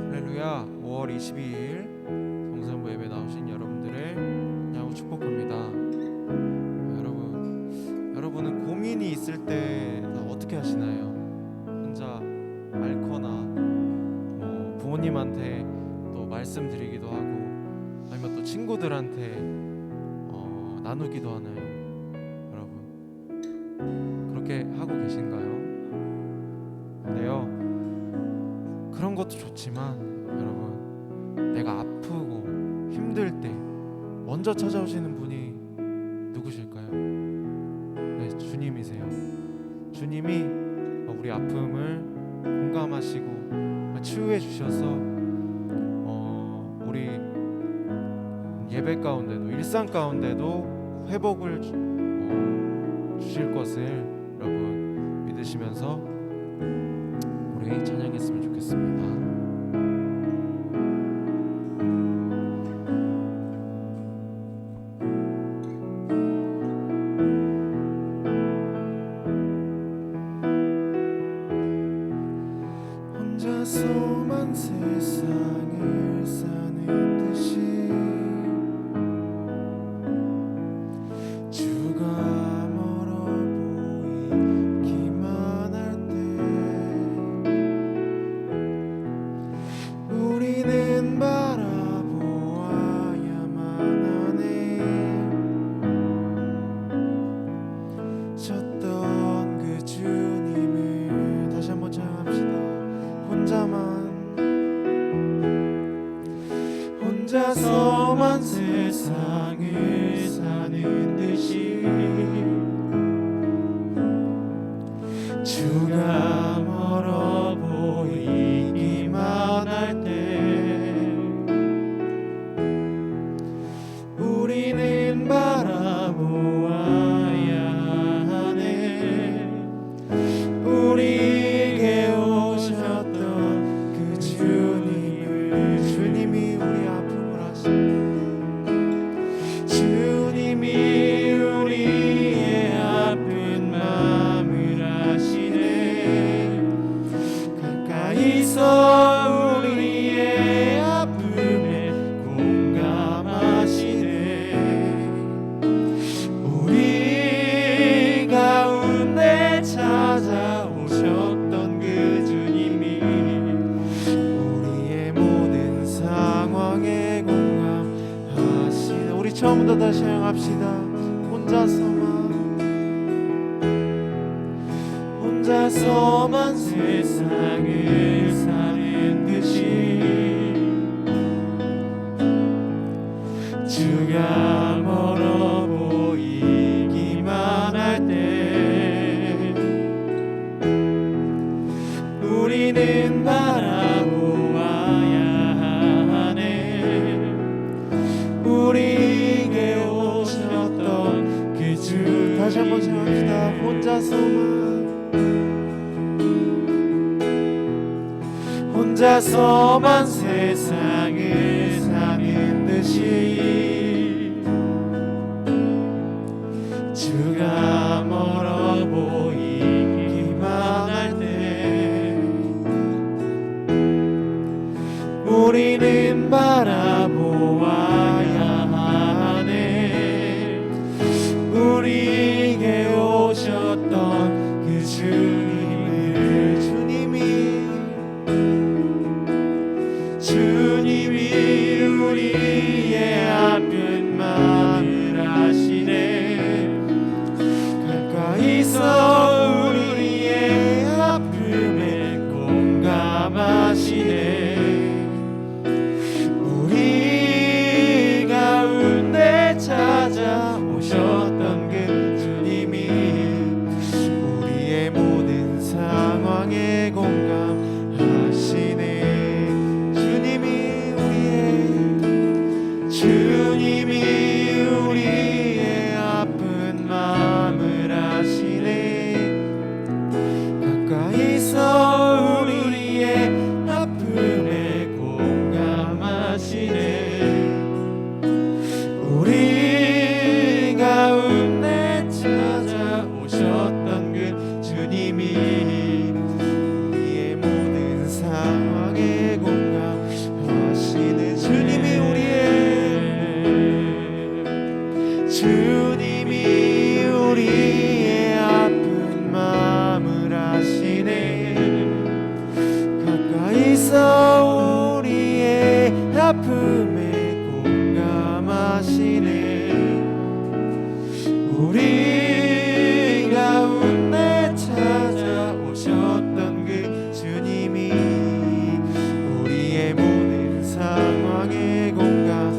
할렐루야. 5월 22일 성산부 예배 나오신 여러분들을 환영하고 축복합니다. 여러분은 고민이 있을 때 어떻게 하시나요? 혼자 앓거나 부모님한테 또 말씀드리기도 하고 아니면 또 친구들한테 나누기도 하나요? 여러분 그렇게 하고 계신가요? 근데요, 그런 것도 좋지만 여러분, 내가 아프고 힘들 때 먼저 찾아오시는 분이 누구실까요? 네, 주님이세요. 주님이 우리 아픔을 공감하시고 치유해 주셔서 우리 예배 가운데도 일상 가운데도 회복을 주실 것을 여러분 믿으시면서 우리 찬양했으면 좋겠습니다. 혼자서만 세상을 사는 듯이 주가 멀어 보이기만 할 때 우리는 바라보아야만 하네. 셨던 그 주님을 다시 한번 찬양합시다. 혼자서만 세상을 사는 듯이 주가 멀어 보이기만 할 때 우리는 바라보아야 하네. 우리에게 오셨던 그 주님이 우리 아픔을 하시네. 주님이 우리의 아픈 마음을 아시네. 가까이서 우리의 아픔에 공감하시네. 우리 가운데 찾아오셨던 그 주님이 우리의 모든 상황에 공감하시네. 우리 처음부터 다시 찬양합시다. 혼자서만 세상을 사는 듯이 주가 멀어 보이기만 할 때 우리는 바라보아야 하네. 우리에게 오셨던 그 주 다시 한번 찬양합시다. 혼자서만 세상을 사는 듯이 주가 멀어 보이기만 할 때 우리는 바라보아야 하네. 주님이 우리의 아픈 마음을 아시네. 가까이서 우리의 아픔에 공감하시네. 우리 가운데 찾아오셨던 그 주님이 우리의 모든 상황에 공감하시네. 주님이 우리의 아픈 마음을 아시네. 가까이서 우리의 아픔에 공감하시네. 우리 가운데 찾아오셨던 그 주님이 우리의 모든 상황에 공감하시네. 주님이 우리의 아픈 마음을 아시네. 가까이서 우리의 아픔에 공감하시네. 우리 가운데 찾아오셨던 그 주님이 우리의 모든 상황에 공감.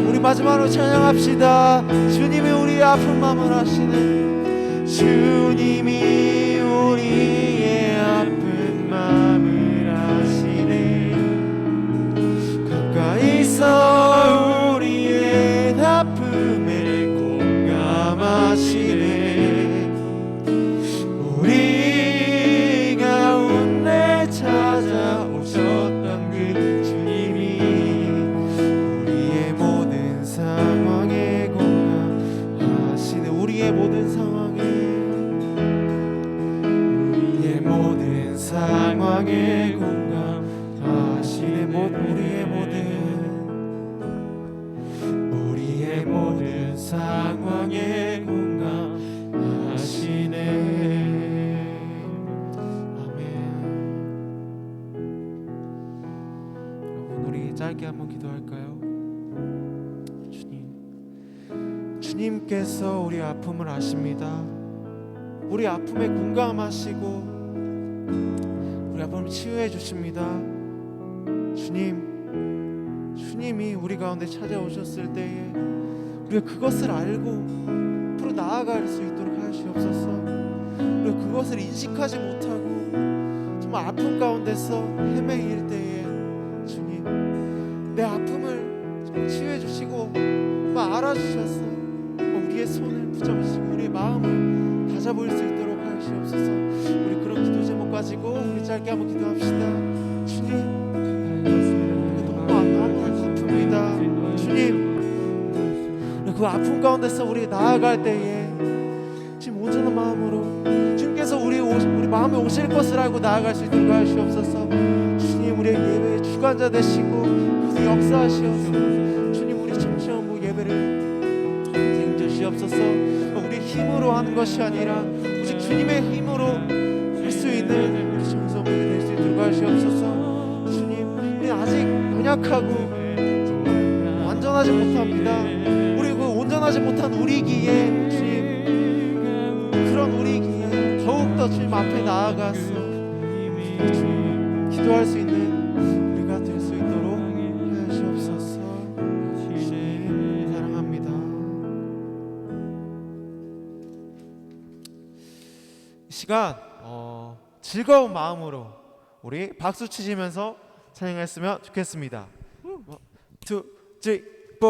우리 마지막으로 찬양합시다. 주님이 우리의 아픈 마음을 아시네. 주님이 우리의 아픈 마음을 아시네. 가까이서 우리의 아픔에 공감하시네. 우리 가운데 찾아오셨던 그 주님이 우리의 모든 상황에 공감하시네. 우리의 모든 상황에 공감하시네. 우리의 모든 상황에 공감하시네. 아멘. 여러분, 우리 짧게 한번 기도할까요? 주님께서 우리 아픔을 아십니다. 우리 아픔에 공감하시고 우리 아픔을 치유해 주십니다. 주님이 우리 가운데 찾아오셨을 때에 우리가 그것을 알고 앞으로 나아갈 수 있도록 하시옵소서. 우리가 그것을 인식하지 못하고 정말 아픔 가운데서 헤매일 때에 주님, 내 아픔을 정말 치유해 주시고 알아주셔서 우리의 손을 붙잡으시고 우리의 마음을 다잡을 수 있도록 하시옵소서. 우리 그런 기도 제목 가지고 우리 짧게 한번 기도합시다. 주님, 너무 아픕니다. 주님, 그 아픔 가운데서 우리 나아갈 때에 지금 온전한 마음으로 주님께서 우리 마음에 오실 것을 알고 나아갈 수 있도록 하시옵소서. 주님, 우리의 예배의 주관자 되시고 역사하시옵소서. 주님, 우리 청취한 예배를 인도주시옵소서. 우리 힘으로 하는 것이 아니라 오직 주님의 힘으로 할 수 있는 우리 청소년이 될 수 있도록 하시옵소서. 주님, 우리 아직 연약하고 완전하지 못합니다. 우리 그 온전하지 못한 우리기에 주님, 그런 우리기에 더욱더 주님 앞에 나아가서 주님 기도할 수 있는 우리가 될 수 있도록 하시옵소서. 주님 사랑합니다. 이 시간 즐거운 마음으로 우리 박수 치시면서 찬양했으면 좋겠습니다. 1, 2, 3, 4.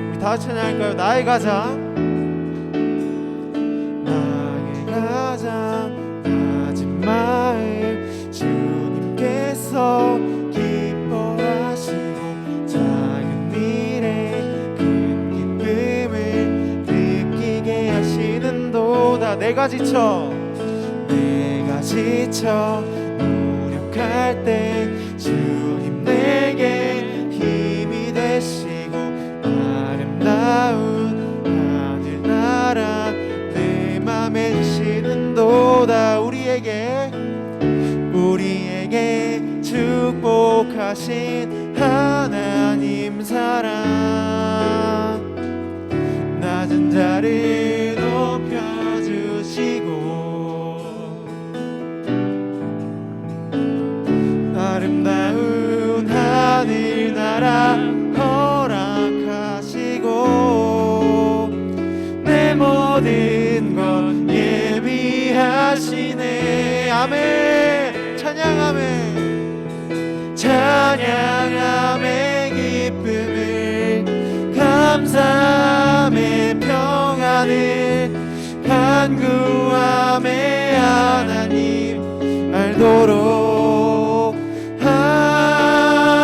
우리 다 같이 찬양할까요? 나의 가장 낮은 마음 주님께서 기뻐하시고 작은 일에 큰 기쁨을 느끼게 하시는도다. 내가 지쳐 노력하지만 무력할 때 주님 내게 힘이 되시고 아름다운 하늘나라 내 맘에 주시는도다. 우리에게 축복하신 하나님 사랑 낮은 자를 높여주시고 아름다운 하늘나라 허락하시고 내 모든 것 예비하시네. 아멘. 찬양함의 기쁨을 감사함의 평안을 간구함의 하나님 알도록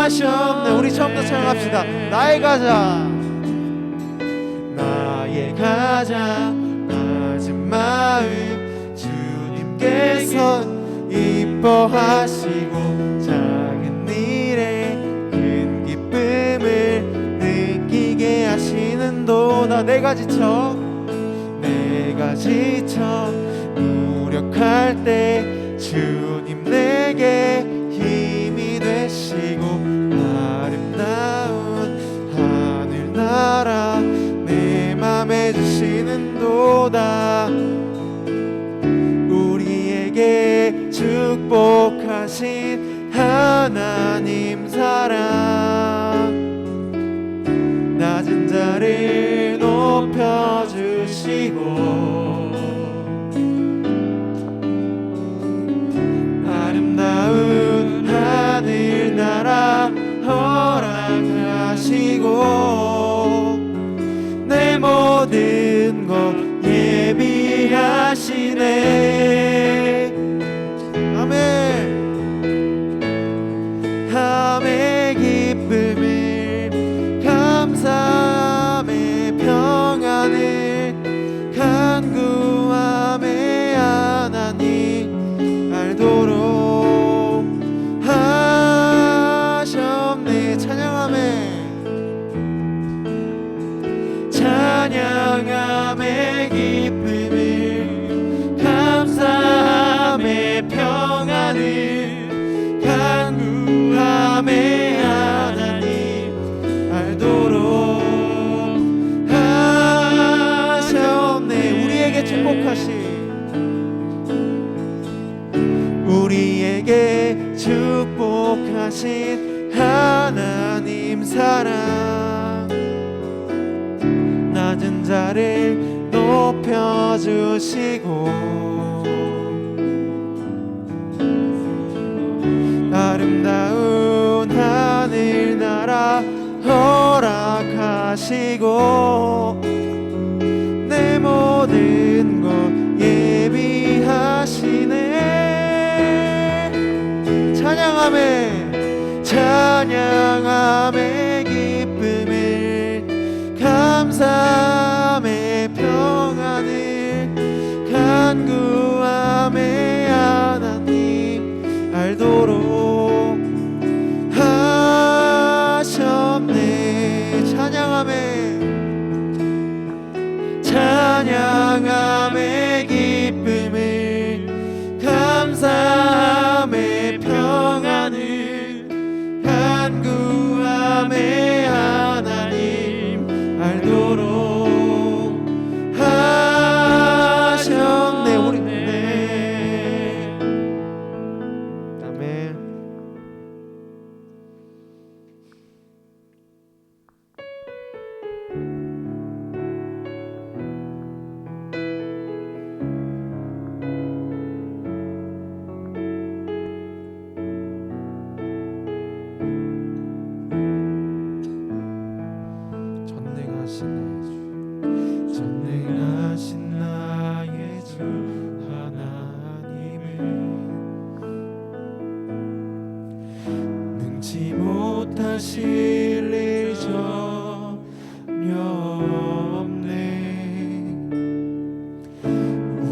하셨네. 우리 처음부터 찬양합시다. 나의 가장 낮은 마음 주님께서 이뻐하시고 작은 일에 큰 기쁨을 느끼게 하시는도다. 내가 지쳐 무력할 때 주님 내게 힘이 되시고 아름다운 하늘나라 내 맘에 주시는도다. 우리에게 축복하신 하나님 사랑 낮은 자를 높여주시고 아름다운 하늘나라 허락하시고 내 모든 것 예비하시네. 아멘. 함의 기쁨을 감사함의 평안을 간구함의 하나님 알도록 하셨네. 찬양함의 기쁨을 감사함의 평안을 간구함의 하나님 알도록 하셨네. 우리에게 축복하신 하나님 사랑 낮은 자를 높여주시고 아름다운 하늘나라 허락하시고 내 모든 것 예비하시네. 찬양함의 기쁨을 감사함의 평안을 간구함의 하나님 알도록 하셨네. 찬양함의 기쁨을 감사함의 평안을 간구함의 하나님 알도록 하셨네. 우리 아멘. 전능하신 나의 주 하나님은 능치 못하실 일 전혀 없네.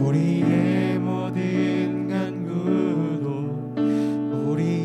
우리의 모든 간구도 우리의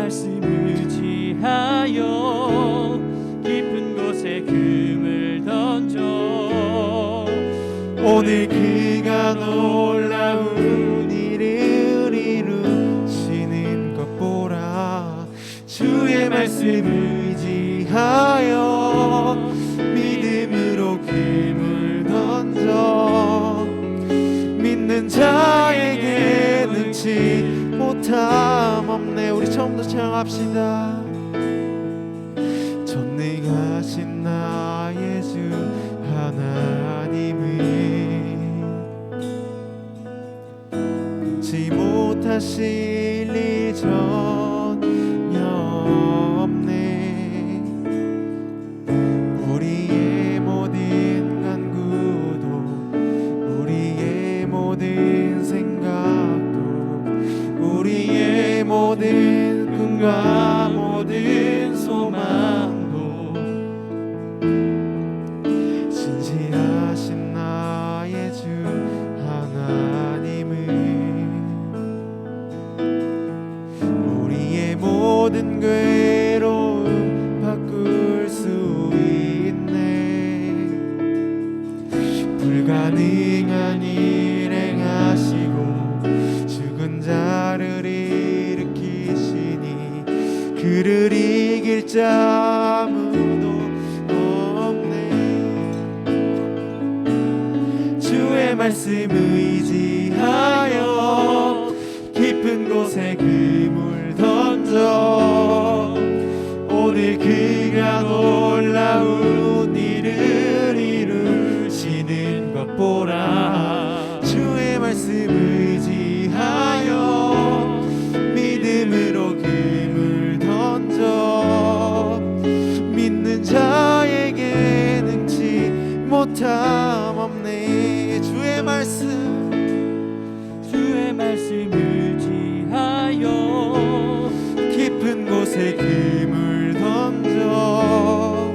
말씀 의지하여 깊은 곳에 금을 던져 오늘 그가 놀라운 일을 이루시는 것 보라. 주의 말씀 의지하여 믿음으로 금을 던져 믿는 자에게 능치 못함 없네. 우리 처음부터 찬양합시다. 전능하신 나의 주 하나님은 지 못하실 일 전혀 없네. 우리의 모든 간구도 우리의 모든 생각도 우리의 모든 꿈과 모든 소망도 진실하신 나의 주 하나님은 우리의 모든 괴로움 바꿀 수 있네. 불가능한 일 행하시고 죽은 자를 일으키시니 그를 이길 자 아무도 없네. 주의 말씀 의지하여 깊은 곳에 금을 던져 오늘 그가 놀라운 일을 이루시는 것 보라. 주의 말씀 의지하여 믿음으로 금을 던져 믿는 자에게 능치 못함 없네. 주의 말씀 의지하여 깊은 곳에 금을 던져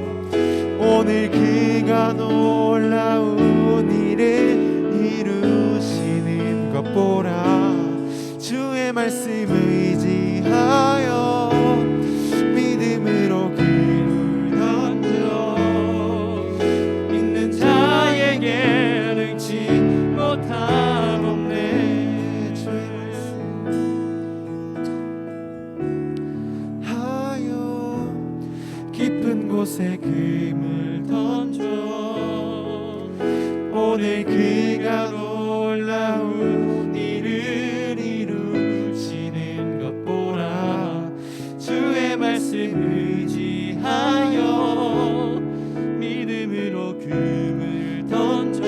오늘 그가 놀라운 일을 이루시는 것 보라. 주의 말씀 의지하여 믿음으로 금을 던져 믿는 자에게 능치 못함 없네. 주의 말씀 하여 깊은 곳에 금을 던져 오늘 그가 놀라운 일을 이루시는 것 보라. 주의 말씀 의지하여 믿음으로 금을 던져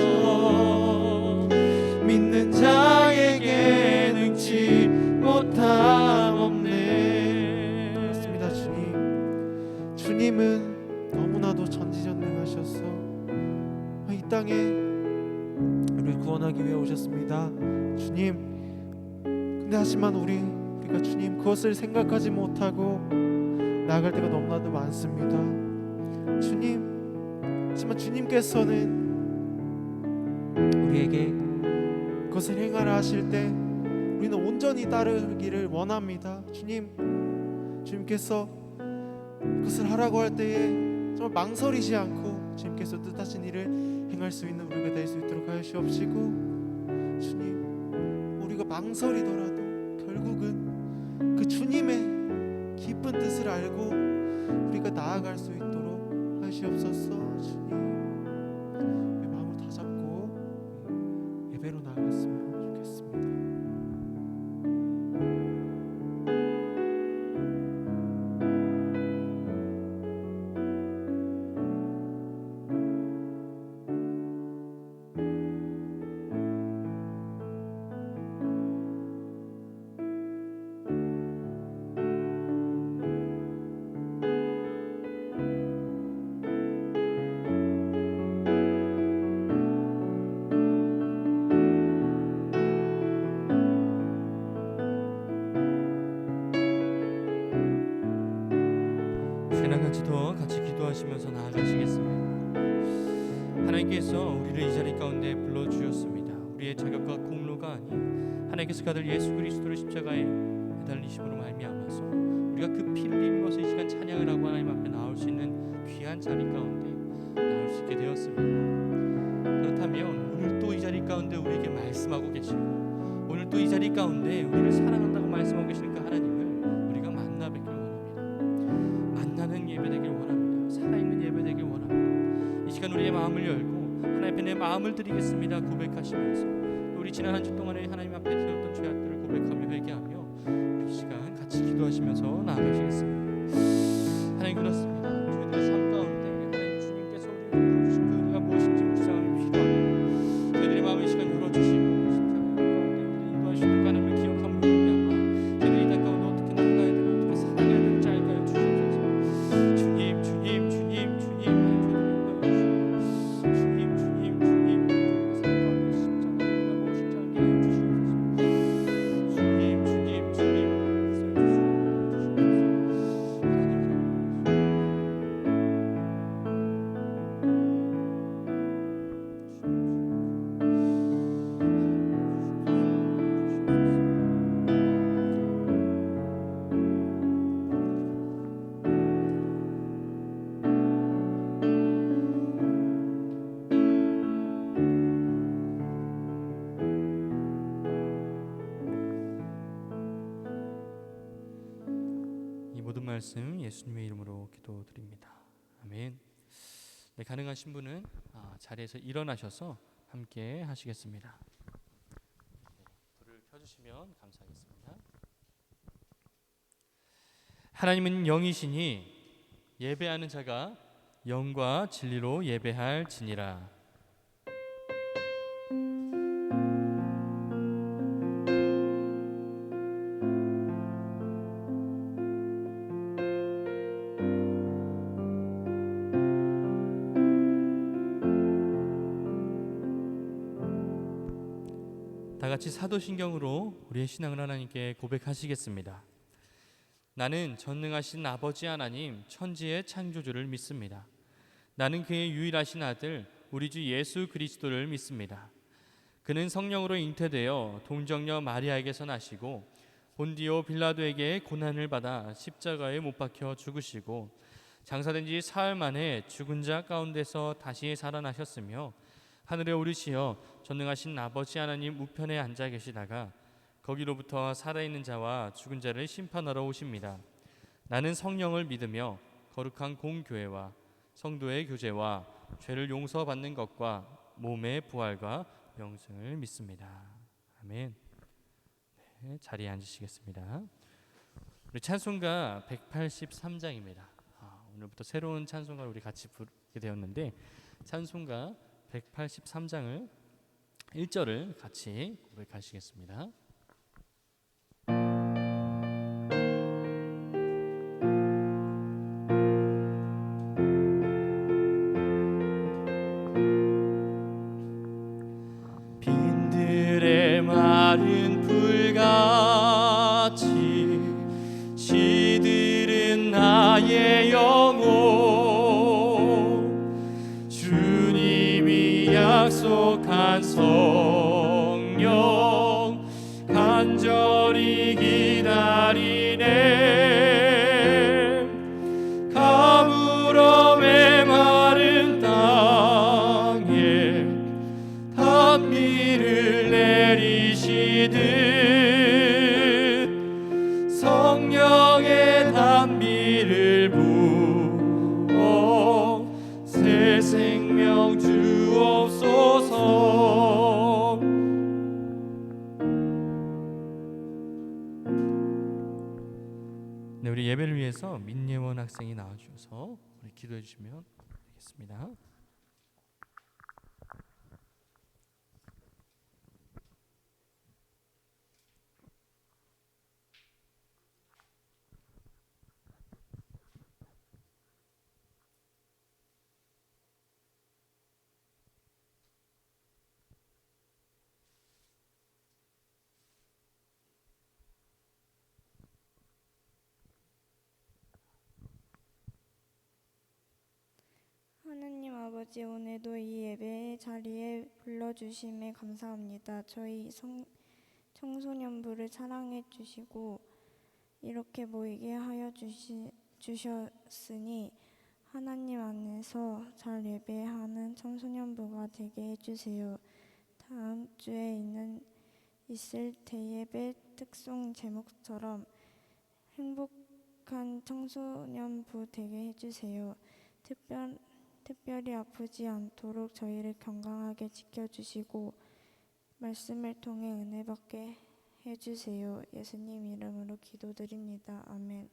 믿는 자에게 능치 못함 없네. 그렇습니다. 주님은 너무나도 전지전능하셔서 이 땅에 우리를 구원하기 위해 오셨습니다. 주님, 근데 하지만 우리가 주님 그것을 생각하지 못하고 나아갈 때가 너무나도 많습니다. 주님, 하지만 주님께서는 우리에게 그것을 행하라 하실 때 우리는 온전히 따르기를 원합니다. 주님께서 그것을 하라고 할 때에 정말 망설이지 않고 주님께서 뜻하신 일을 행할 수 있는 우리가 될 수 있도록 하시옵시고, 주님, 우리가 망설이더라도 결국은 그 주님의 기쁜 뜻을 알고 우리가 나아갈 수 있도록 하시옵소서. 주님, 우리 마음을 다잡고 예배로 나아갔으면 좋겠습니다. 새나같이도 같이 기도하시면서 나아가시겠습니다. 하나님께서 우리를 이 자리 가운데 불러주셨습니다. 우리의 자격과 공로가 아닌 하나님께서 가들 예수 그리스도를 십자가에 달리심으로 말미암아서 우리가 우리가 그 피를 입어서 이 시간 찬양을 하고 하나님 앞에 나올 수 있는 귀한 자리 가운데 나올 수 있게 되었습니다. 그렇다면 오늘 또 이 자리 가운데 우리에게 말씀하고 계시고 오늘 또 이 자리 가운데 우리를 사랑한다고 말씀하고 계시는 그 하나님을 우리가 만나 뵙길 원합니다. 만나는 예배 되길 원합니다. 살아있는 예배 되길 원합니다. 이 시간 우리의 마음을 열고 하나님 앞에 내 마음을 드리겠습니다 고백하시면서 우리 지난 한 주 동안에 하나님 앞에 되었던 죄악들을 고백하며 회개하며 우리 이 시간 같이 기도하시면서 나아가시겠습니다. 하나님 그렇습니다. 저희들의 삶 가운데 하나님 주님께서 우리를 부르신 그 은혜가 무엇인지 묵상함이 필요합니다. 저희들의 마음의 시간 열어주시고 십자가 가운데 우리를 인도하시는 하나님을 기억함으로 말미암아 저희들이 이 땅 가운데 어떻게 나가야 되고 어떻게 살아가야 될지 알게 하여 주시옵소서. 주님 주님 주님 주님 주님 주님 주님 삶 가운데 십자가 은혜가 무엇인지 알게 하여 주시옵소서. 주님 주님 주님 이 모든 말씀 예수님의 이름으로 기도드립니다. 아멘. 네, 가능하신 분은 자리에서 일어나셔서 함께 하시겠습니다. 불을 켜주시면 감사하겠습니다. 하나님은 영이시니 예배하는 자가 영과 진리로 예배할지니라. 다 같이 사도신경으로 우리의 신앙을 하나님께 고백하시겠습니다. 나는 전능하신 아버지 하나님 천지의 창조주를 믿습니다. 나는 그의 유일하신 아들 우리 주 예수 그리스도를 믿습니다. 그는 성령으로 잉태되어 동정녀 마리아에게서 나시고 본디오 빌라도에게 고난을 받아 십자가에 못 박혀 죽으시고 장사된 지 사흘 만에 죽은 자 가운데서 다시 살아나셨으며 하늘에 오르시어 전능하신 아버지 하나님 우편에 앉아 계시다가 거기로부터 살아있는 자와 죽은 자를 심판하러 오십니다. 나는 성령을 믿으며 거룩한 공교회와 성도의 교제와 죄를 용서받는 것과 몸의 부활과 영생을 믿습니다. 아멘. 네, 자리에 앉으시겠습니다. 우리 찬송가 183장입니다. 오늘부터 새로운 찬송가를 우리 같이 부르게 되었는데 찬송가 183장을 1절을 같이 고백하시겠습니다. 빈들의 마른 풀같이 시들은 나의 영혼 주님이 약속한 성령 간절히 기다리네 가물어 메마른 땅에 단비를 내리시듯 성령의 단비를 부어 새 생명 주옵소서. 네, 우리 예배를 위해서 민예원 학생이 나와주셔서 우리 기도해 주시면 되겠습니다. 하나님 아버지, 오늘도 이 예배 자리에 불러주심에 감사합니다. 저희 청소년부를 사랑해 주시고 이렇게 모이게 하여 주셨으니 하나님 안에서 잘 예배하는 청소년부가 되게 해주세요. 다음 주에 있을 대예배 특송 제목처럼 행복한 청소년부 되게 해주세요. 특별히 아프지 않도록 저희를 건강하게 지켜주시고 말씀을 통해 은혜 받게 해주세요. 예수님 이름으로 기도드립니다. 아멘.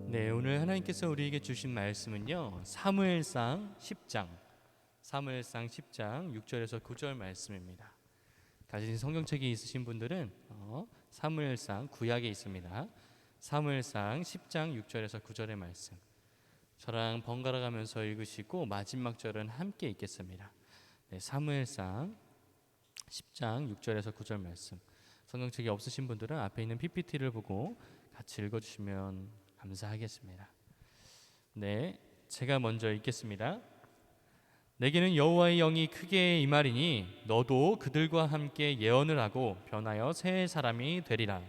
네, 오늘 하나님께서 우리에게 주신 말씀은요, 사무엘상 10장 6절에서 9절 말씀입니다. 가진 성경책이 있으신 분들은 사무엘상 구약에 있습니다. 사무엘상 10장 6절에서 9절의 말씀, 저랑 번갈아 가면서 읽으시고 마지막 절은 함께 읽겠습니다. 네, 사무엘상 10장 6절에서 9절 말씀, 성경책이 없으신 분들은 앞에 있는 PPT를 보고 같이 읽어주시면 감사하겠습니다. 네, 제가 먼저 읽겠습니다. 내게는 여호와의 영이 크게 임하리니 너도 그들과 함께 예언을 하고 변하여 새 사람이 되리라.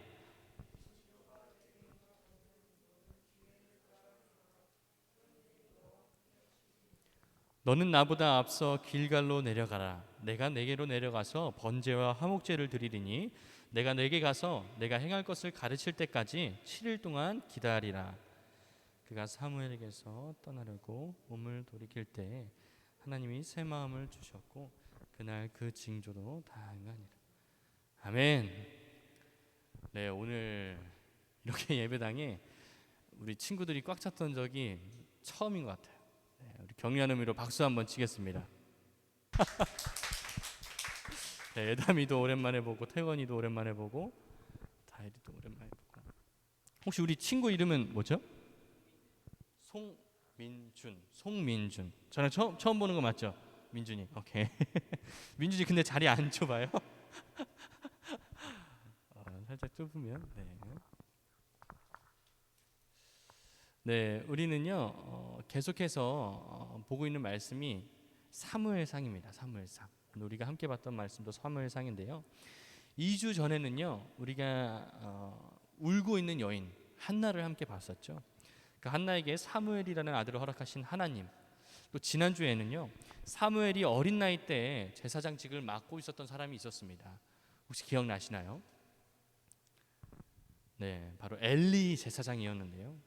너는 나보다 앞서 길갈로 내려가라. 내가 내게로 내려가서 번제와 화목제를 드리리니 내가 내게 가서 내가 행할 것을 가르칠 때까지 7일 동안 기다리라. 그가 사무엘에게서 떠나려고 몸을 돌이킬 때 하나님이 새 마음을 주셨고 그날 그 징조도 다 행하니라. 아멘. 네, 오늘 이렇게 예배당에 우리 친구들이 꽉 찼던 적이 처음인 것 같아요. 네, 우리 격려하는 의미로 박수 한번 치겠습니다. 네, 애담이도 오랜만에 보고 태건이도 오랜만에 보고 다혜리도 오랜만에 보고. 혹시 우리 친구 이름은 뭐죠? 송민준. 저는 처음 보는 거 맞죠? 민준이. 오케이. 민준이 근데 자리 안 좁아요? 살짝 좁으면. 네, 우리는요 계속해서 보고 있는 말씀이 사무엘상입니다. 사무엘상. 오늘 우리가 함께 봤던 말씀도 사무엘상인데요. 2주 전에는요 우리가 울고 있는 여인 한나를 함께 봤었죠. 그 한나에게 사무엘이라는 아들을 허락하신 하나님. 또 지난주에는요 사무엘이 어린 나이 때 제사장직을 맡고 있었던 사람이 있었습니다. 혹시 기억나시나요? 네, 바로 엘리 제사장이었는데요.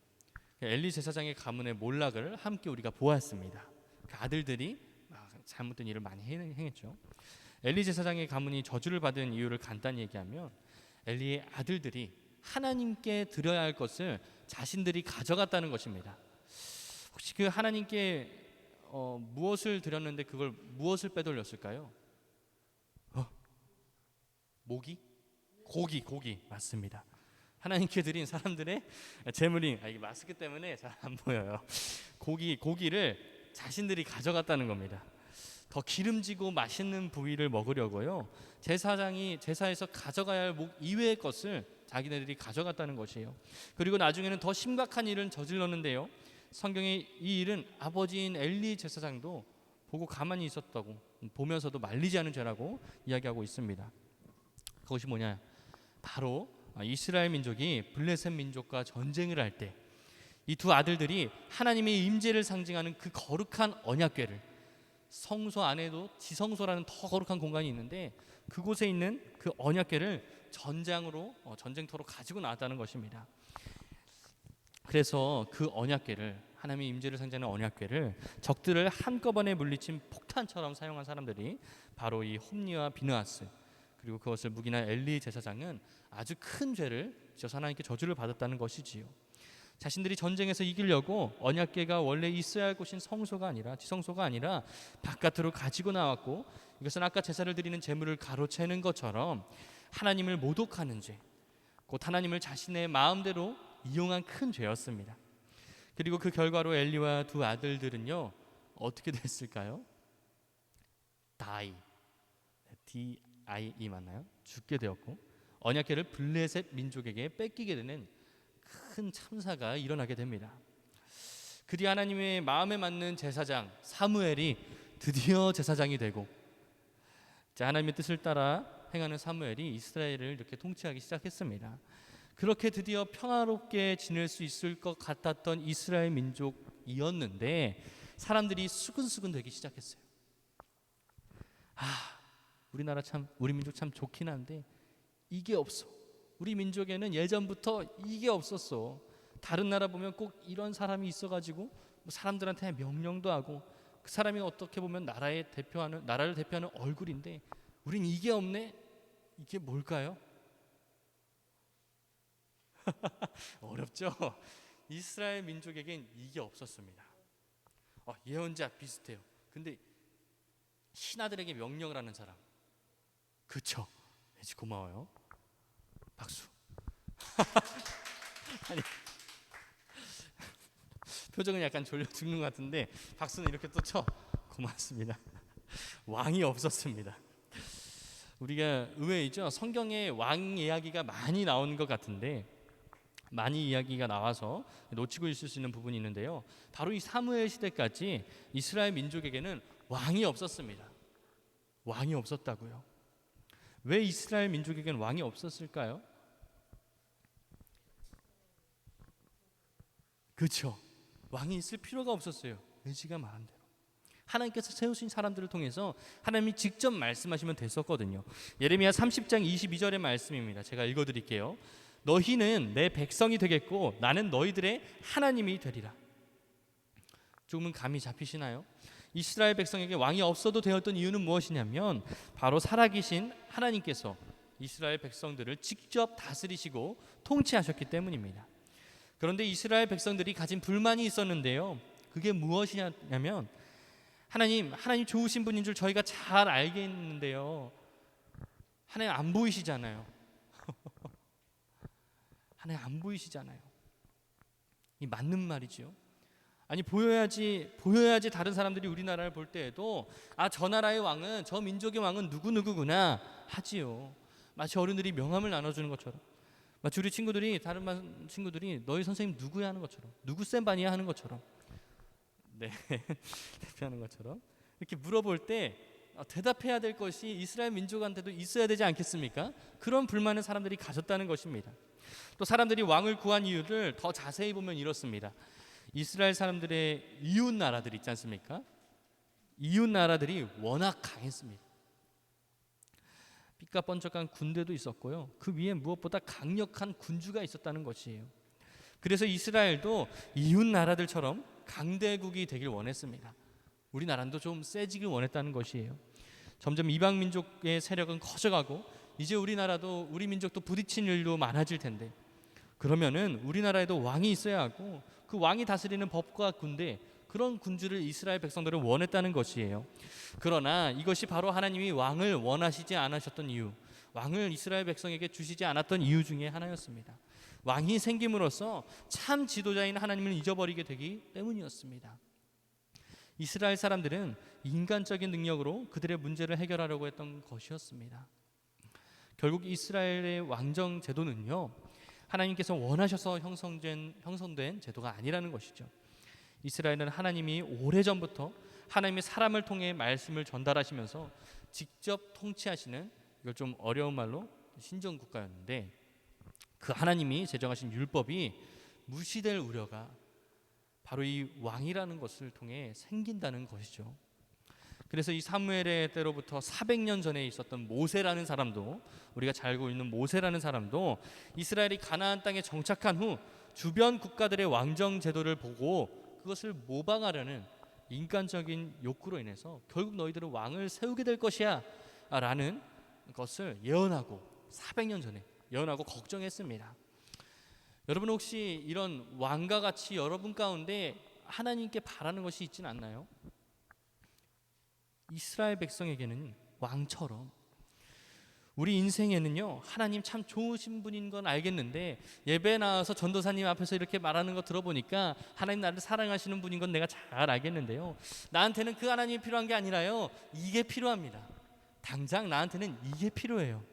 엘리 제사장의 가문의 몰락을 함께 우리가 보았습니다. 그 아들들이 잘못된 일을 많이 행했죠. 엘리 제사장의 가문이 저주를 받은 이유를 간단히 얘기하면 엘리의 아들들이 하나님께 드려야 할 것을 자신들이 가져갔다는 것입니다. 혹시 그 하나님께 무엇을 드렸는데 그걸 무엇을 빼돌렸을까요? 모기? 고기 맞습니다. 하나님께 드린 사람들의 재물이 이게 마스크 때문에 잘 안 보여요. 고기를 자신들이 가져갔다는 겁니다. 더 기름지고 맛있는 부위를 먹으려고요. 제사장이 제사에서 가져가야 할 목 이외의 것을 자기네들이 가져갔다는 것이에요. 그리고 나중에는 더 심각한 일을 저질렀는데요. 성경에 이 일은 아버지인 엘리 제사장도 보고 가만히 있었다고, 보면서도 말리지 않은 죄라고 이야기하고 있습니다. 그것이 뭐냐? 바로 이스라엘 민족이 블레셋 민족과 전쟁을 할 때 이 두 아들들이 하나님의 임재를 상징하는 그 거룩한 언약궤를, 성소 안에도 지성소라는 더 거룩한 공간이 있는데 그곳에 있는 그 언약궤를 전쟁터로 가지고 나왔다는 것입니다. 그래서 그 언약궤를, 하나님의 임재를 상징하는 언약궤를 적들을 한꺼번에 물리친 폭탄처럼 사용한 사람들이 바로 이 홈리와 비느하스, 그리고 그것을 묵인한 엘리 제사장은 아주 큰 죄를 지어서 하나님께 저주를 받았다는 것이지요. 자신들이 전쟁에서 이기려고 언약궤가 원래 있어야 할 곳인 성소가 아니라, 지성소가 아니라 바깥으로 가지고 나왔고, 이것은 아까 제사를 드리는 제물을 가로채는 것처럼 하나님을 모독하는 죄, 곧 하나님을 자신의 마음대로 이용한 큰 죄였습니다. 그리고 그 결과로 엘리와 두 아들들은요 어떻게 됐을까요? D-I-E 맞나요? 죽게 되었고, 언약궤를 블레셋 민족에게 뺏기게 되는 큰 참사가 일어나게 됩니다. 그 뒤 하나님의 마음에 맞는 제사장 사무엘이 드디어 제사장이 되고, 하나님의 뜻을 따라 행하는 사무엘이 이스라엘을 이렇게 통치하기 시작했습니다. 그렇게 드디어 평화롭게 지낼 수 있을 것 같았던 이스라엘 민족이었는데 사람들이 수근수근 되기 시작했어요. 우리나라 참, 우리 민족 참 좋긴 한데 이게 없어. 우리 민족에는 예전부터 이게 없었어. 다른 나라 보면 꼭 이런 사람이 있어가지고 뭐 사람들한테 명령도 하고, 그 사람이 어떻게 보면 나라를 대표하는 얼굴인데 우린 이게 없네. 이게 뭘까요? 어렵죠? 이스라엘 민족에겐 이게 없었습니다. 예언자 비슷해요. 근데 신하들에게 명령을 하는 사람. 그쵸? 왠지 고마워요. 박수. 아니, 표정은 약간 졸려 죽는 것 같은데 박수는 이렇게 또 쳐. 고맙습니다. 왕이 없었습니다. 우리가 의외이죠. 성경에 왕 이야기가 많이 나오는 것 같은데 많이 이야기가 나와서 놓치고 있을 수 있는 부분이 있는데요. 바로 이 사무엘 시대까지 이스라엘 민족에게는 왕이 없었습니다. 왕이 없었다고요. 왜 이스라엘 민족에게는 왕이 없었을까요? 그렇죠. 왕이 있을 필요가 없었어요. 의지가 말한 대로 하나님께서 세우신 사람들을 통해서 하나님이 직접 말씀하시면 됐었거든요. 예레미야 30장 22절의 말씀입니다. 제가 읽어드릴게요. 너희는 내 백성이 되겠고 나는 너희들의 하나님이 되리라. 조금은 감이 잡히시나요? 이스라엘 백성에게 왕이 없어도 되었던 이유는 무엇이냐면 바로 살아계신 하나님께서 이스라엘 백성들을 직접 다스리시고 통치하셨기 때문입니다. 그런데 이스라엘 백성들이 가진 불만이 있었는데요. 그게 무엇이냐면 하나님 좋으신 분인 줄 저희가 잘 알겠는데요. 하나님 안 보이시잖아요. 하나님 안 보이시잖아요. 이 맞는 말이죠. 아니 보여야지 다른 사람들이 우리나라를 볼 때에도 저 나라의 왕은 저 민족의 왕은 누구누구구나 하지요. 마치 어른들이 명함을 나눠주는 것처럼, 마치 우리 친구들이 다른 반 친구들이 너희 선생님 누구야 하는 것처럼, 누구 쌤반이야 하는 것처럼, 네 대표하는 것처럼 이렇게 물어볼 때 대답해야 될 것이 이스라엘 민족한테도 있어야 되지 않겠습니까? 그런 불만을 사람들이 가졌다는 것입니다. 또 사람들이 왕을 구한 이유를 더 자세히 보면 이렇습니다. 이스라엘 사람들의 이웃 나라들 있지 않습니까? 이웃 나라들이 워낙 강했습니다. 삐까뻔쩍한 군대도 있었고요. 그 위에 무엇보다 강력한 군주가 있었다는 것이에요. 그래서 이스라엘도 이웃 나라들처럼 강대국이 되길 원했습니다. 우리나라도 좀 세지길 원했다는 것이에요. 점점 이방 민족의 세력은 커져가고 이제 우리 민족도 부딪힌 일도 많아질 텐데, 그러면은 우리나라에도 왕이 있어야 하고 그 왕이 다스리는 법과 군대, 그런 군주를 이스라엘 백성들은 원했다는 것이에요. 그러나 이것이 바로 하나님이 왕을 원하시지 않으셨던 이유, 왕을 이스라엘 백성에게 주시지 않았던 이유 중에 하나였습니다. 왕이 생김으로써 참 지도자인 하나님을 잊어버리게 되기 때문이었습니다. 이스라엘 사람들은 인간적인 능력으로 그들의 문제를 해결하려고 했던 것이었습니다. 결국 이스라엘의 왕정 제도는요, 하나님께서 원하셔서 형성된 제도가 아니라는 것이죠. 이스라엘은 하나님이 오래전부터 하나님의 사람을 통해 말씀을 전달하시면서 직접 통치하시는, 이걸 좀 어려운 말로 신정국가였는데, 그 하나님이 제정하신 율법이 무시될 우려가 바로 이 왕이라는 것을 통해 생긴다는 것이죠. 그래서 이 사무엘의 때로부터 400년 전에 있었던 모세라는 사람도, 우리가 잘 알고 있는 모세라는 사람도 이스라엘이 가나안 땅에 정착한 후 주변 국가들의 왕정 제도를 보고 그것을 모방하려는 인간적인 욕구로 인해서 결국 너희들은 왕을 세우게 될 것이야 라는 것을 예언하고 400년 전에 예언하고 걱정했습니다. 여러분 혹시 이런 왕과 같이 여러분 가운데 하나님께 바라는 것이 있지는 않나요? 이스라엘 백성에게는 왕처럼, 우리 인생에는요, 하나님 참 좋으신 분인 건 알겠는데 예배 나와서 전도사님 앞에서 이렇게 말하는 거 들어보니까 하나님 나를 사랑하시는 분인 건 내가 잘 알겠는데요, 나한테는 그 하나님이 필요한 게 아니라요, 이게 필요합니다. 당장 나한테는 이게 필요해요.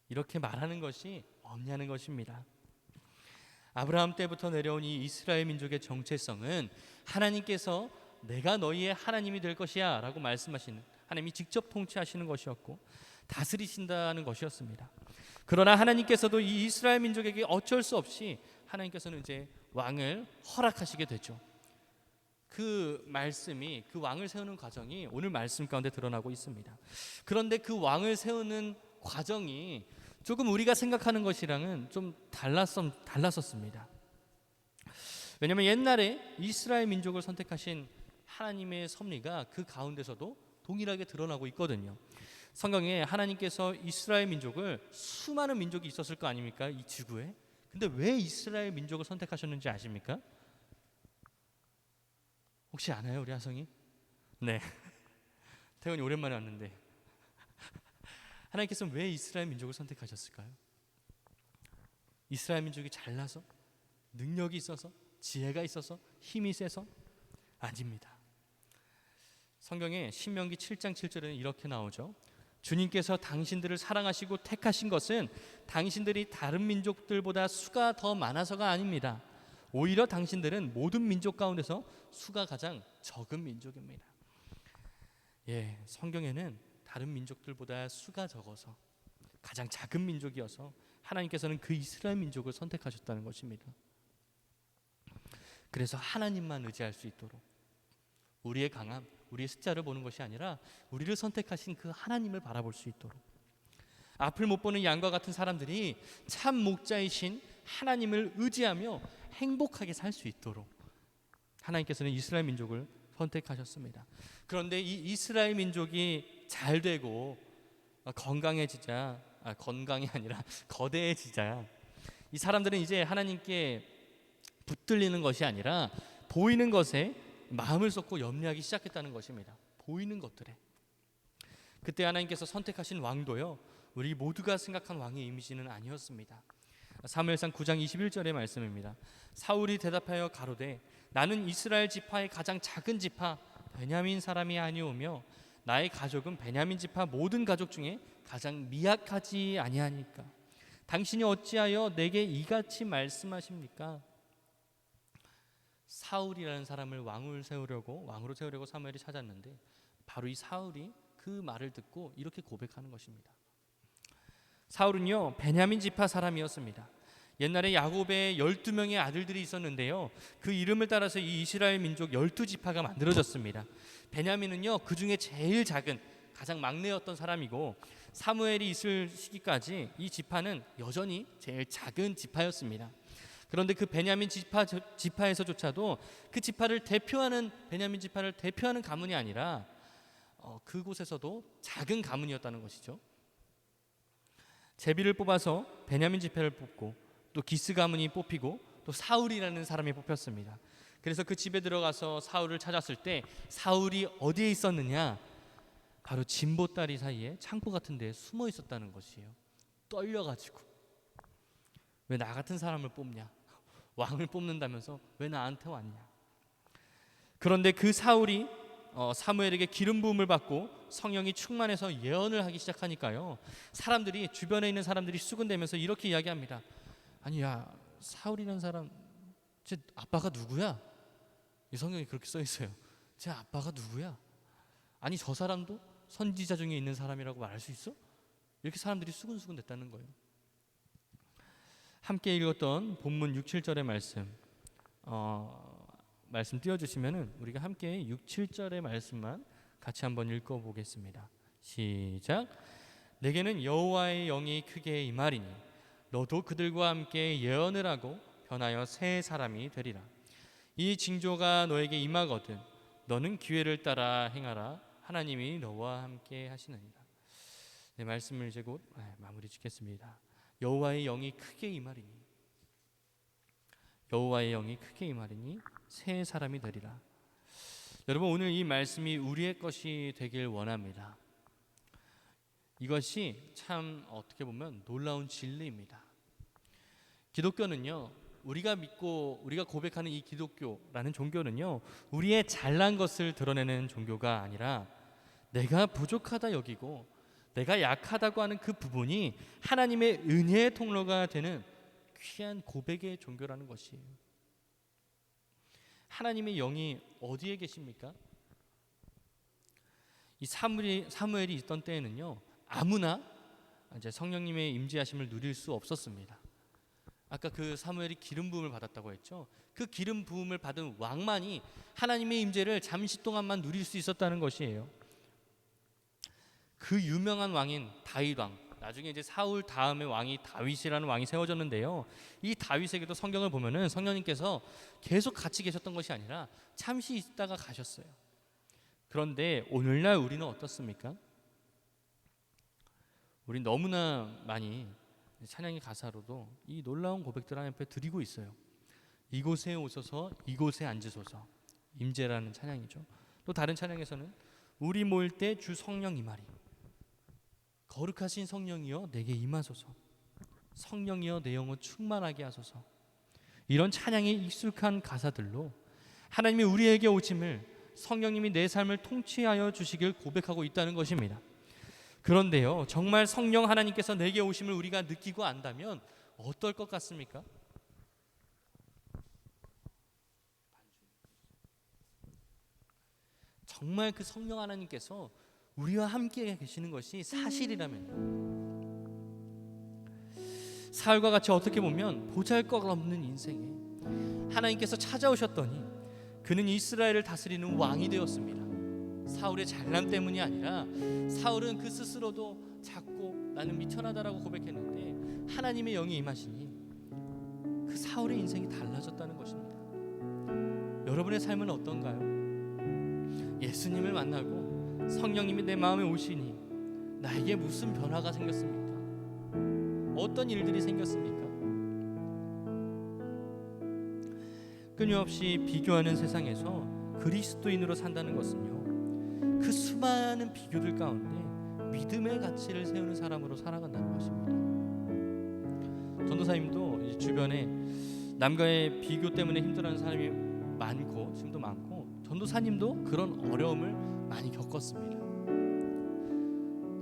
이렇게 말하는 것이 없냐는 것입니다. 아브라함 때부터 내려온 이 이스라엘 민족의 정체성은 하나님께서 내가 너희의 하나님이 될 것이야 라고 말씀하시는, 하나님이 직접 통치하시는 것이었고 다스리신다는 것이었습니다. 그러나 하나님께서도 이 이스라엘 민족에게 어쩔 수 없이 하나님께서는 이제 왕을 허락하시게 되죠. 그 말씀이, 그 왕을 세우는 과정이 오늘 말씀 가운데 드러나고 있습니다. 그런데 그 왕을 세우는 과정이 조금 우리가 생각하는 것이랑은 좀 달랐었습니다. 왜냐하면 옛날에 이스라엘 민족을 선택하신 하나님의 섭리가 그 가운데서도 동일하게 드러나고 있거든요. 성경에 하나님께서 이스라엘 민족을, 수많은 민족이 있었을 거 아닙니까? 이 지구에. 근데 왜 이스라엘 민족을 선택하셨는지 아십니까? 혹시 아나요, 우리 하성이? 네. 태훈이 오랜만에 왔는데 하나님께서는 왜 이스라엘 민족을 선택하셨을까요? 이스라엘 민족이 잘나서? 능력이 있어서? 지혜가 있어서? 힘이 세서? 아닙니다. 성경에 신명기 7장 7절에는 이렇게 나오죠. 주님께서 당신들을 사랑하시고 택하신 것은 당신들이 다른 민족들보다 수가 더 많아서가 아닙니다. 오히려 당신들은 모든 민족 가운데서 수가 가장 적은 민족입니다. 예, 성경에는 다른 민족들보다 수가 적어서 가장 작은 민족이어서 하나님께서는 그 이스라엘 민족을 선택하셨다는 것입니다. 그래서 하나님만 의지할 수 있도록, 우리의 강함, 우리의 숫자를 보는 것이 아니라 우리를 선택하신 그 하나님을 바라볼 수 있도록, 앞을 못 보는 양과 같은 사람들이 참 목자이신 하나님을 의지하며 행복하게 살 수 있도록 하나님께서는 이스라엘 민족을 선택하셨습니다. 그런데 이 이스라엘 민족이 잘 되고 건강해지자, 건강이 아니라 거대해지자, 이 사람들은 이제 하나님께 붙들리는 것이 아니라 보이는 것에 마음을 쏟고 염려하기 시작했다는 것입니다. 보이는 것들에. 그때 하나님께서 선택하신 왕도요, 우리 모두가 생각한 왕의 이미지는 아니었습니다. 사무엘상 9장 21절의 말씀입니다. 사울이 대답하여 가로되 나는 이스라엘 지파의 가장 작은 지파 베냐민 사람이 아니오며 나의 가족은 베냐민 지파 모든 가족 중에 가장 미약하지 아니하니까 당신이 어찌하여 내게 이같이 말씀하십니까? 사울이라는 사람을 왕으로 세우려고 사무엘이 찾았는데 바로 이 사울이 그 말을 듣고 이렇게 고백하는 것입니다. 사울은요, 베냐민 지파 사람이었습니다. 옛날에 야곱의 12명의 아들들이 있었는데요, 그 이름을 따라서 이 이스라엘 민족 12지파가 만들어졌습니다. 베냐민은요, 그 중에 제일 작은, 가장 막내였던 사람이고 사무엘이 있을 시기까지 이 지파는 여전히 제일 작은 지파였습니다. 그런데 그 베냐민 지파에서조차도 그 지파를 대표하는, 베냐민 지파를 대표하는 가문이 아니라 그곳에서도 작은 가문이었다는 것이죠. 제비를 뽑아서 베냐민 지파를 뽑고 또 기스 가문이 뽑히고 또 사울이라는 사람이 뽑혔습니다. 그래서 그 집에 들어가서 사울을 찾았을 때 사울이 어디에 있었느냐? 바로 진보다리 사이에 창고 같은 데에 숨어 있었다는 것이에요. 떨려가지고. 왜 나 같은 사람을 뽑냐? 왕을 뽑는다면서 왜 나한테 왔냐? 그런데 그 사울이 사무엘에게 기름 부음을 받고 성령이 충만해서 예언을 하기 시작하니까요, 사람들이, 주변에 있는 사람들이 수군대면서 이렇게 이야기합니다. 아니, 야, 사울이라는 사람 제 아빠가 누구야? 이 성경에 그렇게 써 있어요. 제 아빠가 누구야? 아니, 저 사람도 선지자 중에 있는 사람이라고 말할 수 있어? 이렇게 사람들이 수군수군 됐다는 거예요. 함께 읽었던 본문 6, 7절의 말씀 띄워주시면은 우리가 함께 6, 7절의 말씀만 같이 한번 읽어보겠습니다. 시작. 내게는 여호와의 영이 크게 임하리니 너도 그들과 함께 예언을 하고 변하여 새 사람이 되리라. 이 징조가 너에게 임하거든 너는 기회를 따라 행하라. 하나님이 너와 함께 하시느니라. 네, 말씀을 이제 곧 마무리 짓겠습니다. 여호와의 영이 크게 임하리니, 여호와의 영이 크게 임하리니 새 사람이 되리라. 여러분, 오늘 이 말씀이 우리의 것이 되길 원합니다. 이것이 참 어떻게 보면 놀라운 진리입니다. 기독교는요, 우리가 믿고 우리가 고백하는 이 기독교라는 종교는요, 우리의 잘난 것을 드러내는 종교가 아니라 내가 부족하다 여기고 내가 약하다고 하는 그 부분이 하나님의 은혜의 통로가 되는 귀한 고백의 종교라는 것이에요. 하나님의 영이 어디에 계십니까? 이 사무엘이 있던 때에는요, 아무나 이제 성령님의 임재하심을 누릴 수 없었습니다. 아까 그 사무엘이 기름 부음을 받았다고 했죠. 그 기름 부음을 받은 왕만이 하나님의 임재를 잠시 동안만 누릴 수 있었다는 것이에요. 그 유명한 왕인 다윗 왕, 나중에 이제 사울 다음의 왕이 다윗이라는 왕이 세워졌는데요. 이 다윗에게도 성경을 보면은 성령님께서 계속 같이 계셨던 것이 아니라 잠시 있다가 가셨어요. 그런데 오늘날 우리는 어떻습니까? 우리 너무나 많이 찬양의 가사로도 이 놀라운 고백들 하나님 앞에 드리고 있어요. 이곳에 오소서, 이곳에 앉으소서, 임재라는 찬양이죠. 또 다른 찬양에서는 우리 모일 때 주 성령 임하리, 거룩하신 성령이여 내게 임하소서, 성령이여 내 영혼 충만하게 하소서. 이런 찬양에 익숙한 가사들로 하나님이 우리에게 오심을, 성령님이 내 삶을 통치하여 주시길 고백하고 있다는 것입니다. 그런데요, 정말 성령 하나님께서 내게 오심을 우리가 느끼고 안다면 어떨 것 같습니까? 정말 그 성령 하나님께서 우리와 함께 계시는 것이 사실이라면, 사울과 같이 어떻게 보면 보잘것없는 인생에 하나님께서 찾아오셨더니 그는 이스라엘을 다스리는 왕이 되었습니다. 사울의 잘남 때문이 아니라 사울은 그 스스로도 작고 나는 미천하다라고 고백했는데 하나님의 영이 임하시니 그 사울의 인생이 달라졌다는 것입니다. 여러분의 삶은 어떤가요? 예수님을 만나고 성령님이 내 마음에 오시니 나에게 무슨 변화가 생겼습니까? 어떤 일들이 생겼습니까? 끊임없이 비교하는 세상에서 그리스도인으로 산다는 것은요, 그 수많은 비교들 가운데 믿음의 가치를 세우는 사람으로 살아간다는 것입니다. 전도사님도 이제 주변에 남과의 비교 때문에 힘들어하는 사람이 많고, 지금도 많고, 전도사님도 그런 어려움을 많이 겪었습니다.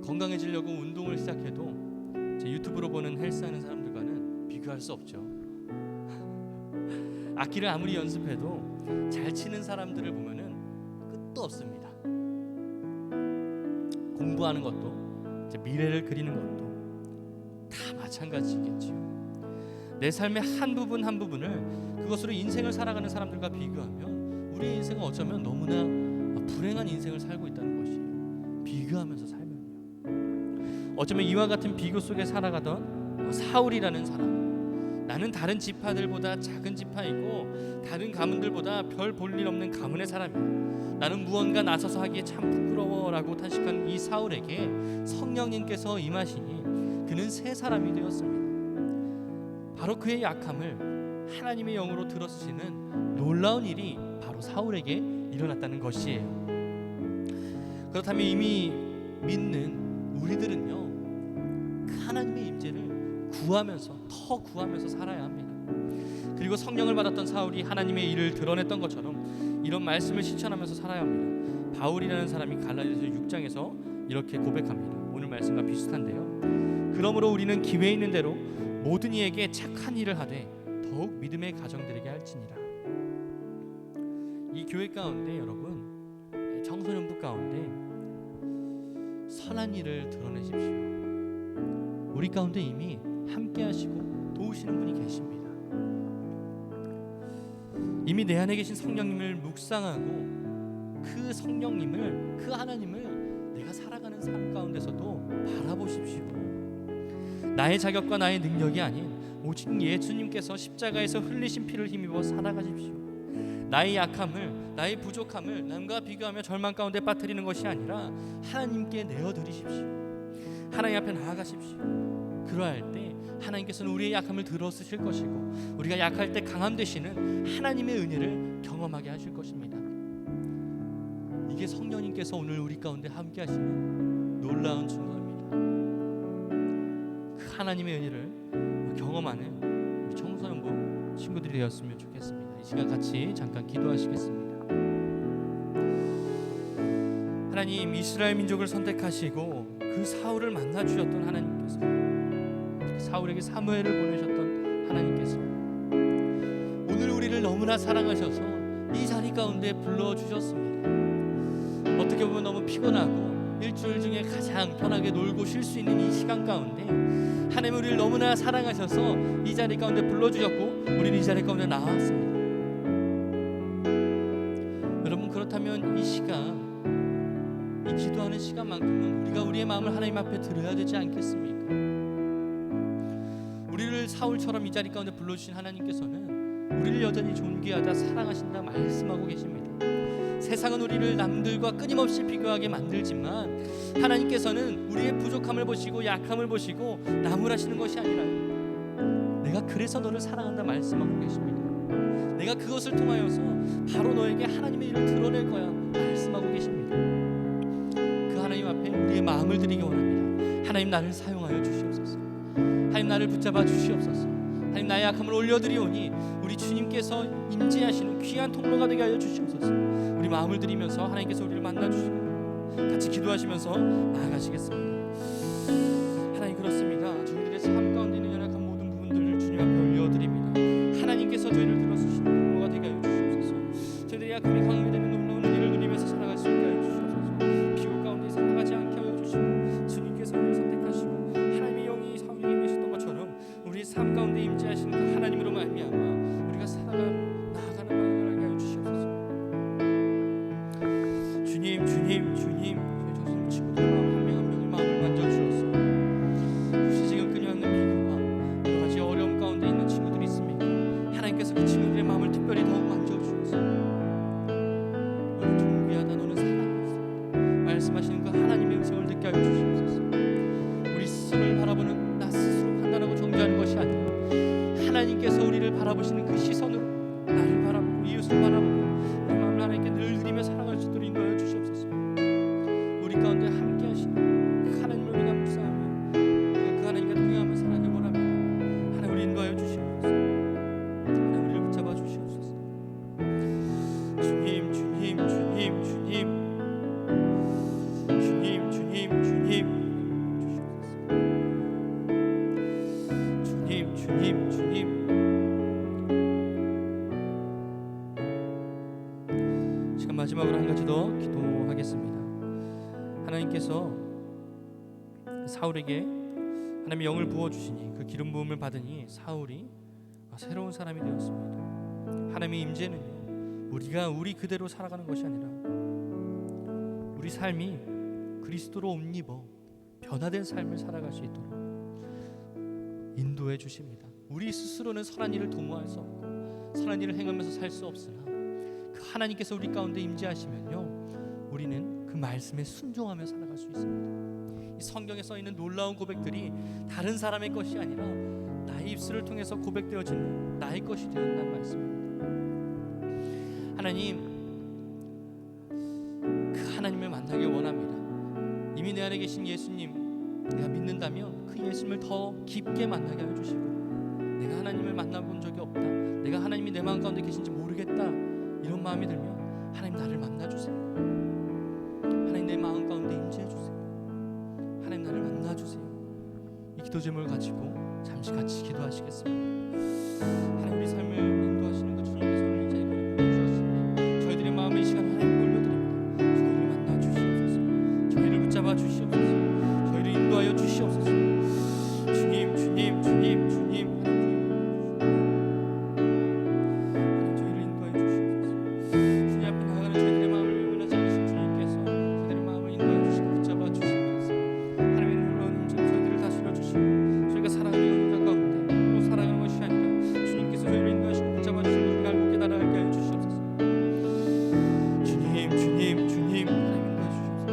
건강해지려고 운동을 시작해도 제 유튜브로 보는 헬스하는 사람들과는 비교할 수 없죠. 악기를 아무리 연습해도 잘 치는 사람들을 보면은 끝도 없습니다. 공부하는 것도, 이제 미래를 그리는 것도 다 마찬가지겠지요. 내 삶의 한 부분 한 부분을 그것으로 인생을 살아가는 사람들과 비교하면 우리의 인생은 어쩌면 너무나 불행한 인생을 살고 있다는 것이에요. 비교하면서 살면요. 어쩌면 이와 같은 비교 속에 살아가던 사울이라는 사람, 나는 다른 지파들보다 작은 지파이고 다른 가문들보다 별 볼 일 없는 가문의 사람이야, 나는 무언가 나서서 하기에 참 부끄러워라고 탄식한 이 사울에게 성령님께서 임하시니 그는 새 사람이 되었습니다. 바로 그의 약함을 하나님의 영으로 들어주시는 놀라운 일이 바로 사울에게 일어났다는 것이에요. 그렇다면 이미 믿는 우리들은요, 그 하나님의 임재를 더 구하면서 살아야 합니다. 그리고 성령을 받았던 사울이 하나님의 일을 드러냈던 것처럼 이런 말씀을 실천하면서 살아야 합니다. 바울이라는 사람이 갈라디아서 6장에서 이렇게 고백합니다. 오늘 말씀과 비슷한데요. 그러므로 우리는 기회 있는 대로 모든 이에게 착한 일을 하되 더욱 믿음의 가정들에게 할지니라. 이 교회 가운데 여러분, 청소년부 가운데 선한 일을 드러내십시오. 우리 가운데 이미 함께 하시고 도우시는 분이 계십니다. 이미 내 안에 계신 성령님을 묵상하고 그 성령님을, 그 하나님을 내가 살아가는 삶 가운데서도 바라보십시오. 나의 자격과 나의 능력이 아닌 오직 예수님께서 십자가에서 흘리신 피를 힘입어 살아가십시오. 나의 약함을, 나의 부족함을 남과 비교하며 절망 가운데 빠뜨리는 것이 아니라 하나님께 내어드리십시오. 하나님 앞에 나아가십시오. 그러할 때 하나님께서는 우리의 약함을 들어쓰실 것이고 우리가 약할 때 강함 되시는 하나님의 은혜를 경험하게 하실 것입니다. 이게 성령님께서 오늘 우리 가운데 함께 하시는 놀라운 증거입니다. 그 하나님의 은혜를 경험하는 우리 청소년부 친구들이 되었으면 좋겠습니다. 이 시간 같이 잠깐 기도하시겠습니다. 하나님, 이스라엘 민족을 선택하시고 그 사울을 만나 주셨던 하나님께서, 사울에게 사무엘을 보내셨던 하나님께서 오늘 우리를 너무나 사랑하셔서 이 자리 가운데 불러주셨습니다. 어떻게 보면 너무 피곤하고 일주일 중에 가장 편하게 놀고 쉴 수 있는 이 시간 가운데 하나님 우리를 너무나 사랑하셔서 이 자리 가운데 불러주셨고 우리는 이 자리 가운데 나왔습니다. 여러분, 그렇다면 이 시간, 이 기도하는 시간만큼은 우리가 우리의 마음을 하나님 앞에 드려야 되지 않겠습니까? 우리를 사울처럼 이 자리 가운데 불러주신 하나님께서는 우리를 여전히 존귀하다, 사랑하신다 말씀하고 계십니다. 세상은 우리를 남들과 끊임없이 비교하게 만들지만 하나님께서는 우리의 부족함을 보시고 약함을 보시고 나무라시는 것이 아니라 내가 그래서 너를 사랑한다 말씀하고 계십니다. 내가 그것을 통하여서 바로 너에게 하나님의 일을 드러낼 거야 말씀하고 계십니다. 그 하나님 앞에 우리의 마음을 드리기 원합니다. 하나님, 나를 사용하여 주시옵소서. 하나님, 나를 붙잡아 주시옵소서. 하나님, 나의 약함을 올려드리오니 우리 주님께서 임재하시는 귀한 통로가 되게 하여 주시옵소서. 우리 마음을 드리면서 하나님께서 우리를 만나주시고 같이 기도하시면서 나아가시겠습니다. 하나님, 그렇습니다. 저희들의 삶 가운데 있는 연약한 모든 부분들을 주님 앞에 올려드립니다. 하나님께서 저희를 들어주시는 통로가 되게 하여 주시옵소서. 저희들의 약함이 강하게 되는 놀라운 은혜를 누리면서 살아갈 수 있게 하여 주시옵소서. 비교 가운데 살아가지 않게 하여 주시고 주님께서 우리를 선택하시고 하나님의 영이 사울에게 계셨던 것처럼 우리 삶 가운데 임재하시는 그 하나님으로 말미암아 우리가 나아가는 마음을 하게 하여 주시옵소서. 주님, 주님, 주님, 저희 저승 친구들의 마음 한 명 한 명의 마음을 만져주옵소서. 혹시 지금 끊임없는 비교와 여러 가지 어려움 가운데 있는 친구들이 있습니까? 하나님께서 그 친구들의 마음을 특별히 더욱 만져주옵소서. 너는 존귀하다, 너는 사랑하다 말씀하시는 그 하나님의 음성을 듣게 하여 주시옵소서. 우리 스스로를 바라보는 나 스스로 판단하고 정죄하는 것이 아니라 하나님께서 우리를 바라보시는 그 시선으로 나를 바라보고 이웃을 바라보고 내 마음을 하나님께 늘 드리며 살아갈 수 있도록 인도하여 주시옵소서. 우리 가운데 함께 하시는 그 하나님을 우리가 묵상하며 우리가 그 하나님과 동행하며 살아가길 원합니다. 하나님, 우리 인도하여 주시옵소서. 하나님, 우리를 붙잡아 주시옵소서. 주님, 주님, 주님, 주님, 주님, 주님, 주님 주님, 주님, 주님. 시간 마지막으로 한 가지 더 기도하겠습니다. 하나님께서 사울에게 하나님의 영을 부어주시니 그 기름 부음을 받으니 사울이 새로운 사람이 되었습니다. 하나님의 임재는요, 우리가 우리 그대로 살아가는 것이 아니라 우리 삶이 그리스도로 옷 입어 변화된 삶을 살아갈 수 있도록 인도해 주십니다. 우리 스스로는 선한 일을 도모할 수 없고 선한 일을 행하면서 살 수 없으나 그 하나님께서 우리 가운데 임재하시면요, 우리는 그 말씀에 순종하며 살아갈 수 있습니다. 이 성경에 써 있는 놀라운 고백들이 다른 사람의 것이 아니라 나의 입술을 통해서 고백되어지는 나의 것이 되는다는 말씀입니다. 하나님, 그 하나님을 만나길 원합니다. 이미 내 안에 계신 예수님, 내가 믿는다면 그 예수님을 더 깊게 만나게 하여 주시고, 내가 하나님을 만나본 적이 없다, 내가 하나님이 내 마음 가운데 계신지 모르겠다, 이런 마음이 들면 하나님, 나를 만나주세요. 하나님, 내 마음 가운데 임재해 주세요. 하나님, 나를 만나주세요. 이 기도 제목을 가지고 잠시 같이 기도하시겠습니다. 하나님, 우리 삶을 인도하시는 그 주님께서 오늘 이 자리에 불러주셨으니 저희들의 마음의 시간 하나님 올려드립니다. 저희를 만나 주시옵소서. 저희를 붙잡아 주시옵소서. 저희를 인도하여 주시옵소서. 주님, 주님, 주님, 주님, 하나님, 저희를 인도하여 주시옵소서. 주님 앞에 나아가는 저희들의 마음을 외면하지 않으신 주님께서 저희들의 마음을 인도하여 주시고 붙잡아 주시옵소서. 하나님의 놀라운 임재 저희들을 다스려 주시고, 저희가 사랑하는 영혼들 가운데 또 사랑하는 것이 아니라 주님께서 저희를 인도하시고 붙잡아 주시고 우리가 알고 깨달아 알게 하여 주시옵소서. 주님, 주님, 주님, 하나님 인도해 주시옵소서.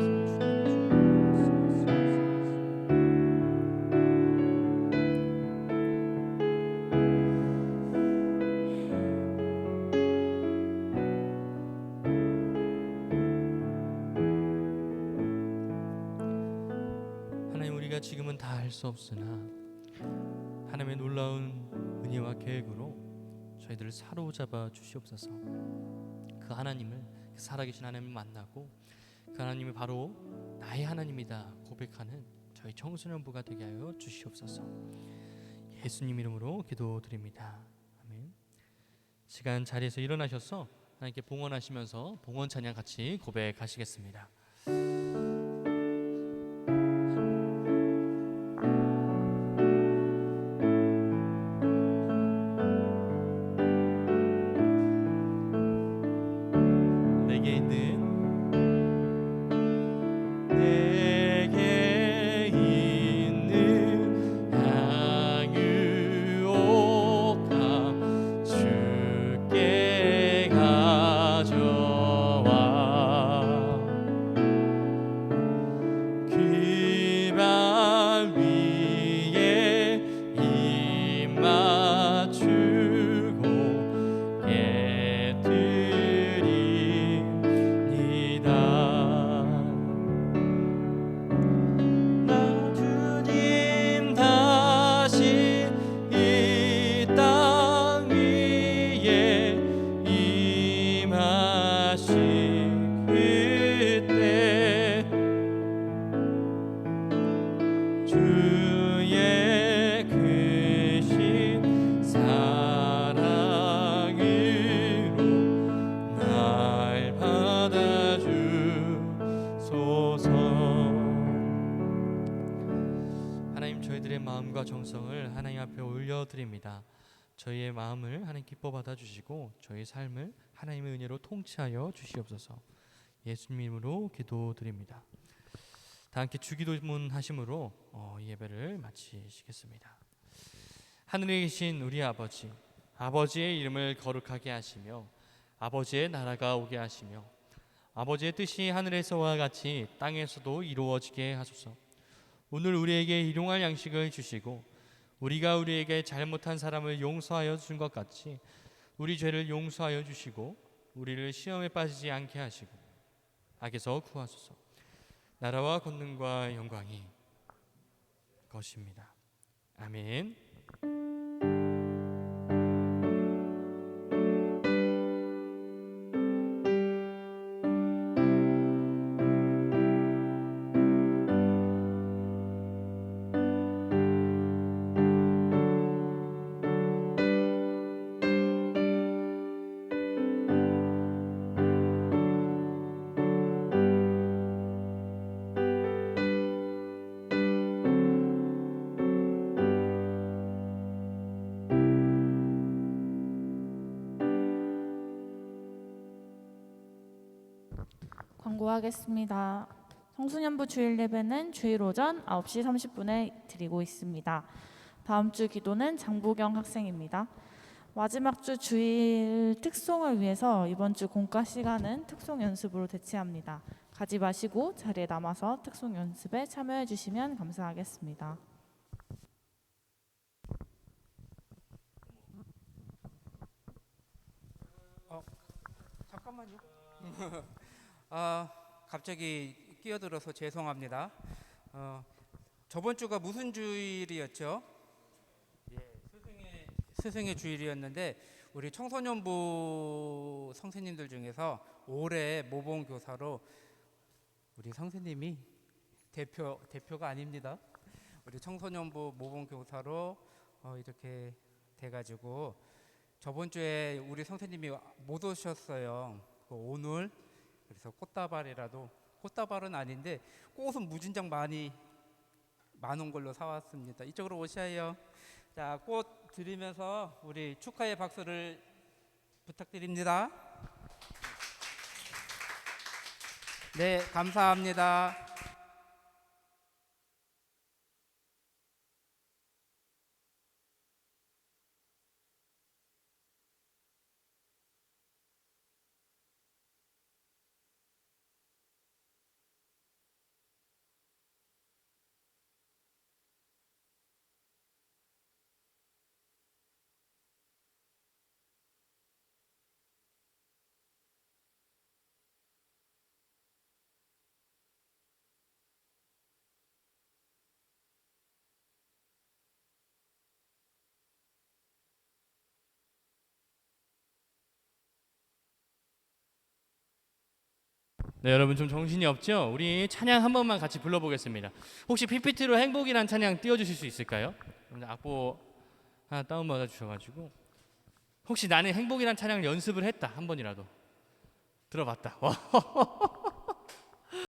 하나님, 우리가 지금은 다 알 수 없으나 하나님의 놀라운 은혜와 계획으로 저희들을 사로잡아 주시옵소서. 그 하나님을, 그 살아계신 하나님을 만나고 그 하나님이 바로 나의 하나님이다 고백하는 저희 청소년부가 되게 하여 주시옵소서. 예수님 이름으로 기도드립니다. 아멘. 시간 자리에서 일어나셔서 하나님께 봉헌하시면서 봉헌 찬양 같이 고백하시겠습니다. 내게 있는 향유옥합 주께 가져와 귀반 위에 입 맞추고 깨뜨립니다. 나 주님 다시 이 땅 위에 임하신 그때 주의 크신 사랑으로 날 받아주소서. 하나님, 저희들의 마음과 정성을 하나님 앞에 올려드립니다. 저희의 마음을 하나님 기뻐 받아주시고 저희 삶을 하나님의 은혜로 통치하여 주시옵소서. 예수님으로 기도드립니다. 다 함께 주기도문 하심으로 이 예배를 마치시겠습니다. 하늘에 계신 우리 아버지, 아버지의 이름을 거룩하게 하시며 아버지의 나라가 오게 하시며 아버지의 뜻이 하늘에서와 같이 땅에서도 이루어지게 하소서. 오늘 우리에게 일용할 양식을 주시고 우리가 우리에게 잘못한 사람을 용서하여 준 것 같이 우리 죄를 용서하여 주시고 우리를 시험에 빠지지 않게 하시고 악에서 구하소서. 나라와 권능과 영광이 것입니다. 아멘. 광고하겠습니다. 청소년부 주일 예배는 주일 오전 9시 30분에 드리고 있습니다. 다음 주 기도는 장보경 학생입니다. 마지막 주 주일 특송을 위해서 이번 주 공과 시간은 특송 연습으로 대체합니다. 가지 마시고 자리에 남아서 특송 연습에 참여해 주시면 감사하겠습니다. 잠깐만요. 갑자기 끼어들어서 죄송합니다. 저번 주가 무슨 주일이었죠? 스승의 주일이었는데 우리 청소년부 선생님들 중에서 올해 모범 교사로 우리 선생님이 대표가 아닙니다. 우리 청소년부 모범 교사로 이렇게 돼가지고 저번 주에 우리 선생님이 못 오셨어요. 오늘 그래서 꽃다발은 아닌데 꽃은 무진장 많은 걸로 사왔습니다. 이쪽으로 오셔요. 자, 꽃 드리면서 우리 축하의 박수를 부탁드립니다. 네, 감사합니다. 네, 여러분 좀 정신이 없죠? 우리 찬양 한 번만 같이 불러보겠습니다. 혹시 PPT로 행복이란 찬양 띄워주실 수 있을까요? 악보 하나 다운받아 주셔가지고 혹시 나는 행복이란 찬양을 연습을 했다 한 번이라도 들어봤다.